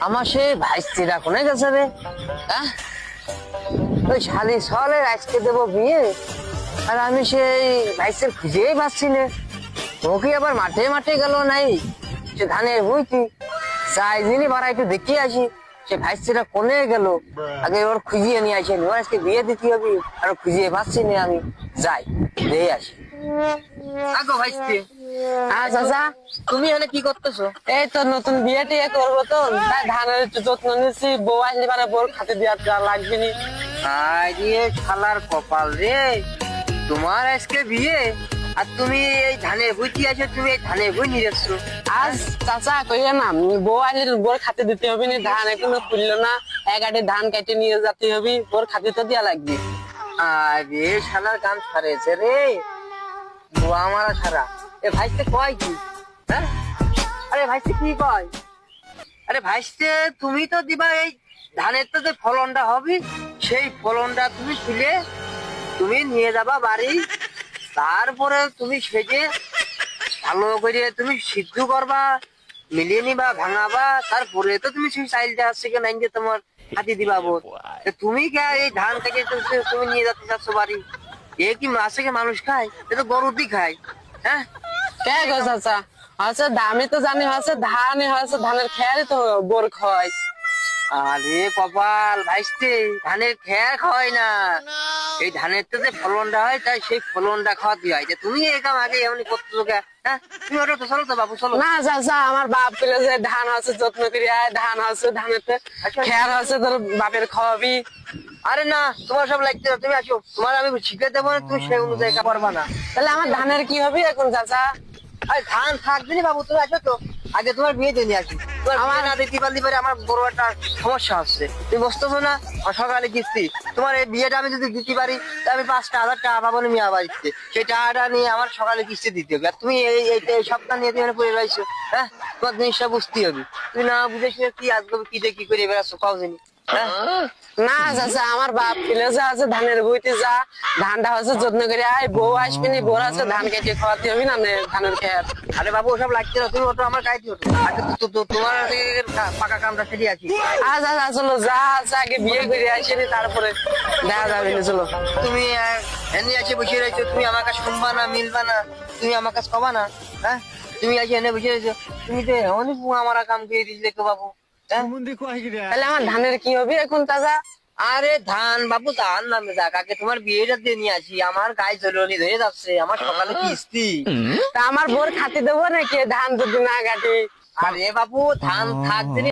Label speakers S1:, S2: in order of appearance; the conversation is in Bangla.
S1: আমার সেই ভাইস্তিরা কোনে গেছে রে? হ্যাঁ, ওই শালি সলের আজকে দেবো বিয়ে, আর আমি সেই ভাইস্তির খুঁজেই পাচ্ছি না। ও কি আবার মাঠে মাঠে গেল নাই? সে ধানের বইতি চাই দিনই বাড়া একটু দেখিয়ে আসি সে ভাইস্তিরা কোনে গেল, আগে ওর খুঁজিয়ে নিয়ে আসেন। ওর আজকে বিয়ে দিতে হবে, আর খুঁজিয়ে পাচ্ছি না। আমি যাই দিয়ে আসি। আগো ভাইস্তি, চাচা তুমি এখানে কি করতেছো? এই তো নতুন বিয়ে টিয়ে করবো তো, তাই ধানের একটু যত্ন নিচ্ছি। বউ আসলে মানে বউর খাতে দেওয়া লাগবে নি। আরে শালার কপাল রে, তোমার আজকে বিয়ে আর তুমি এই ধানের বই কি আছে, তুমি এই ধানের বই নিয়ে যাচ্ছ? আজ চাচা কইয়া না, বউ আসলে বউর খাতে দিতে হবে না। ধান এখনো খুললো না, এক আটে ধান কেটে নিয়ে যেতে হবে, বউর খাতে তো দেওয়া লাগবে। আরে শালার গান ছাড়েছে রে, বুয়া মারা সারা। এ ভাইস্তে কয় কি? হ্যাঁ, আরে ভাইস্তে কি কয়? আরে ভাইস্তে তুমি তো দিবা এই ধানের তো যে ফলনটা হবে, সেই ফলনটা তুমি তুলে তুমি নিয়ে যাবা বাড়ি। তারপরে তুমি সেজে ভালো করে তুমি সিদ্ধ করবা, মিলিয়ে নিবা, ভাঙাবা, তারপরে তো তুমি সেই চাইলটা আছে কি নাই তোমার হাতে দিবা। বোধ তুমি কে এই ধান থেকে তুমি নিয়ে যেতে চাচ্ছ বাড়ি? এ কি আছে কি মানুষ খায়? এ তো গরুটি খায়। হ্যাঁ, কে গো চাচা? আচ্ছা দামি তো জানি হচ্ছে ধানে হচ্ছে, ধানের খেয়ারই তো বোর খায়। আরে কপাল ভাইস্তে, ধানের খেয়ার খাওয়াই না, এই ধানের তো যে ফলনটা হয়, তাই সেই ফলনটা খাওয়াতে হয়। যে তুমি এই কাম আগে এমনি করতেছো কে? হ্যাঁ, তুমি ওটা তো চলো তো বাবু, চলো না। চাচা আমার বাপ পেলে যে ধান হচ্ছে যত্ন করি, ধান হচ্ছে ধানের খেয়ার হচ্ছে তোর বাপের খাওয়াবি। আরে না, তোমার সব লাগছে না, তুমি আসো, তোমার আমি শিখে দেবো না, তুমি সেই অনুযায়ী পারবা না। তাহলে আমার ধানের কি হবে এখন চাচা? আরে ধান থাকবে না বাবু, তুমি আসো তো, আগে তোমার বিয়ে দিয়ে নিয়ে আসি। আমার না দিতে পারলে পরে আমার বড় একটা সমস্যা হচ্ছে, তুমি বুঝতেছো না? আমার সকালে কিস্তি, তোমার এই বিয়েটা আমি যদি দিতে পারি, তা আমি 5,000 টাকা পাবো না মিয়া বাড়িতে। সেই টাকাটা নিয়ে আমার সকালে কিস্তি দিতে হবে। আর তুমি এই সপ্তাহ নিয়ে তুমি পড়ে রয়েছো। হ্যাঁ, তোমার জিনিসটা বুঝতে হবে। তুমি না বুঝে শুনে কি আজকে কি করে বেড়াচ্ছ কাউ জানি? না চাচা, আমার বাপ ফেলে যা আছে ধানের বইতে যা, ধানটা হচ্ছে যত্ন করে আয়, বউ আসবে নি, বউ আছে ধান কেটে খাওয়াতে হবে না ধানের খেয়ার। আরে বাবু ওসব লাগছে না, তুমি ওটা আমার গাইতে হতো। আগে তোমার পাকা কামটা সেরে আছি। আচ্ছা আচ্ছা চলো, যা আছে আগে বিয়ে করে আসেনি, তারপরে দেখা যাবে না। চলো, তুমি এনে এসে বসে রয়েছো, তুমি আমার কাছে শুনবা না, মিলবা না, তুমি আমার কাছে কবা না। হ্যাঁ, তুমি এসে এনে বসে রয়েছো, তুমি তো অনেক আমার কাম দিয়ে দিয়েছিলে তো বাবু। তাহলে আমার ধানের কি হবে এখন চাচা? আরে ধান বাবু, ধান নামে যাক, আগে তোমার বিয়েটা দিয়ে নিয়ে আসি। আমার গায়ে জ্বলনি ধরে যাচ্ছে, আমার সকালে কিস্তি। তা আমার বোর খাতে দেবো নাকি ধান যদি না কাটি? আরে বাবু ধান থাকবে